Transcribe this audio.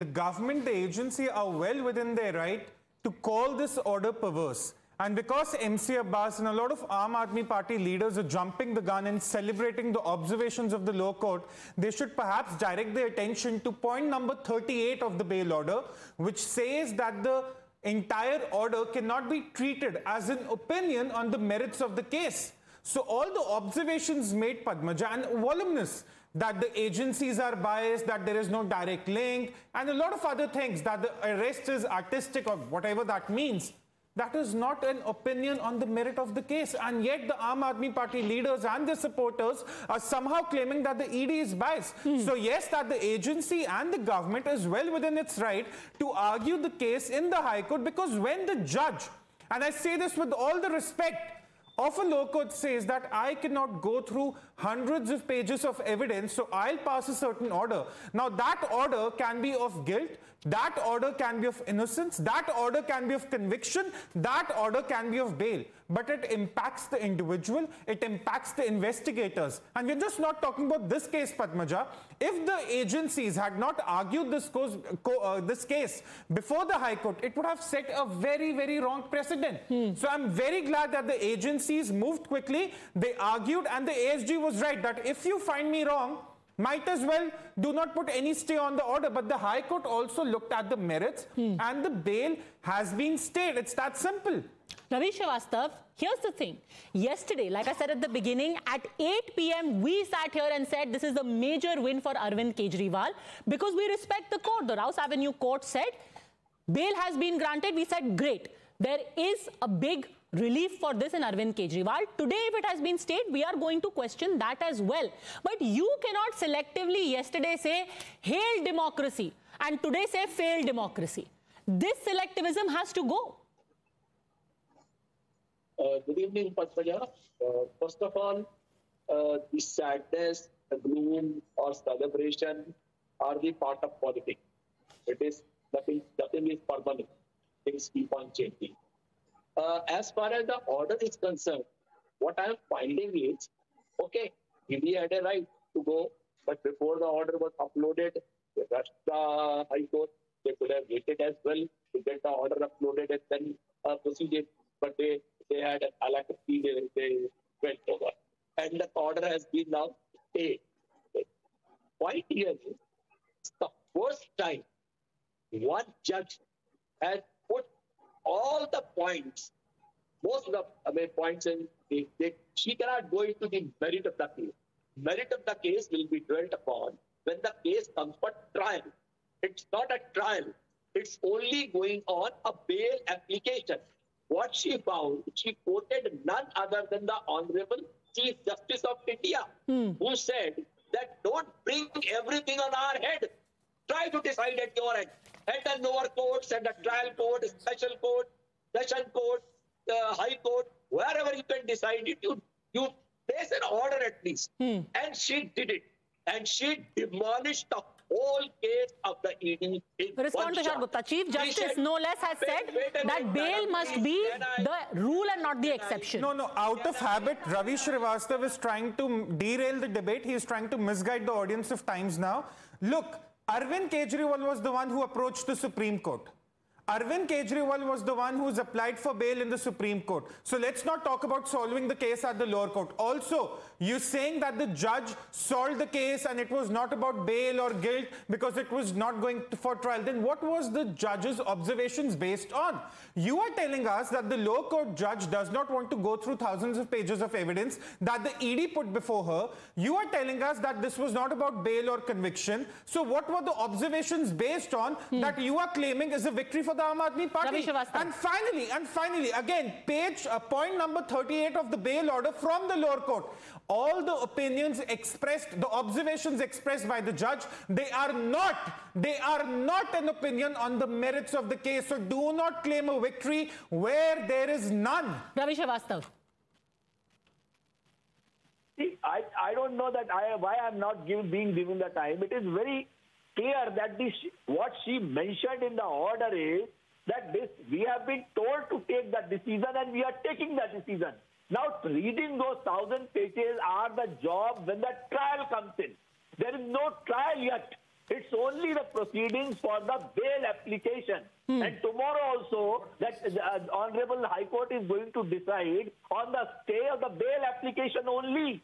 the government, the agency are well within their right to call this order perverse. And because MC Abbas and a lot of Aam Aadmi Party leaders are jumping the gun and celebrating the observations of the lower court, they should perhaps direct their attention to point number 38 of the bail order, which says that the entire order cannot be treated as an opinion on the merits of the case. So all the observations made, Padmaja, and voluminous, that the agencies are biased, that there is no direct link, and a lot of other things, that the arrest is artistic or whatever that means, that is not an opinion on the merit of the case. And yet the Aam Aadmi Party leaders and their supporters are somehow claiming that the ED is biased. So yes, that the agency and the government is well within its right to argue the case in the High Court, because when the judge, and I say this with all the respect, of a lower court says that I cannot go through hundreds of pages of evidence, so I'll pass a certain order. Now that order can be of guilt, that order can be of innocence, that order can be of conviction, that order can be of bail. But it impacts the individual, it impacts the investigators. And we're just not talking about this case, Padmaja. If the agencies had not argued this case before the High Court, it would have set a very, very wrong precedent. So I'm very glad that the agencies moved quickly, they argued, and the ASG was right that if you find me wrong, might as well do not put any stay on the order. But the High Court also looked at the merits and the bail has been stayed. It's that simple. Ravi Srivastav, here's the thing. Yesterday, like I said at the beginning, at 8 p.m. we sat here and said this is a major win for Arvind Kejriwal because we respect the court. The Rouse Avenue court said bail has been granted. We said great. There is a big relief for this in Arvind Kejriwal. Today, if it has been stayed, we are going to question that as well. But you cannot selectively yesterday say hail democracy and today say fail democracy. This selectivism has to go. Good evening, Padmaja. First of all, the sadness, the gloom or celebration are the part of politics. It is nothing is permanent. Things keep on changing. As far as the order is concerned, what I am finding is, okay, ED had a right to go, but before the order was uploaded, they rushed the High Court. They could have waited as well to get the order uploaded and then proceeded. But they had an alacrity, they went over. And the order has been now stayed. Point here is, it's the first time one judge has put all the points, most of the points, in she cannot go into the merit of the case. Merit of the case will be dwelt upon when the case comes for trial. It's not a trial. It's only going on a bail application. What she found, she quoted none other than the Honorable Chief Justice of India, who said that don't bring everything on our head. Try to decide at your end. At the lower courts, at the trial court, special court, session court, high court, wherever you can decide it, you place an order at least. And she did it. And she demolished the whole case of the ED. Respond to Tushar Gupta. Chief Justice, no less, has said that bail must be the rule and not the exception. No. Out of habit, Ravi Srivastav is trying to derail the debate. He is trying to misguide the audience of Times Now. Look, Arvind Kejriwal was the one who approached the Supreme Court. Arvind Kejriwal was the one who's applied for bail in the Supreme Court. So let's not talk about solving the case at the lower court. Also, you're saying that the judge solved the case and it was not about bail or guilt because it was not going for trial. Then what was the judge's observations based on? You are telling us that the lower court judge does not want to go through thousands of pages of evidence that the ED put before her. You are telling us that this was not about bail or conviction. So what were the observations based on that you are claiming is a victory for the Aam Aadmi Party? And finally, again, point number 38 of the bail order from the lower court. All the opinions expressed, the observations expressed by the judge, they are not an opinion on the merits of the case. So do not claim a victory where there is none. Ravi Srivastav. See, I don't know that why I'm not being given the time. It is very clear that what she mentioned in the order is that we have been told to take the decision and we are taking the decision. Now, reading those 1,000 pages are the job when the trial comes in. There is no trial yet. It's only the proceedings for the bail application. And tomorrow also, that Honorable High Court is going to decide on the stay of the bail application only.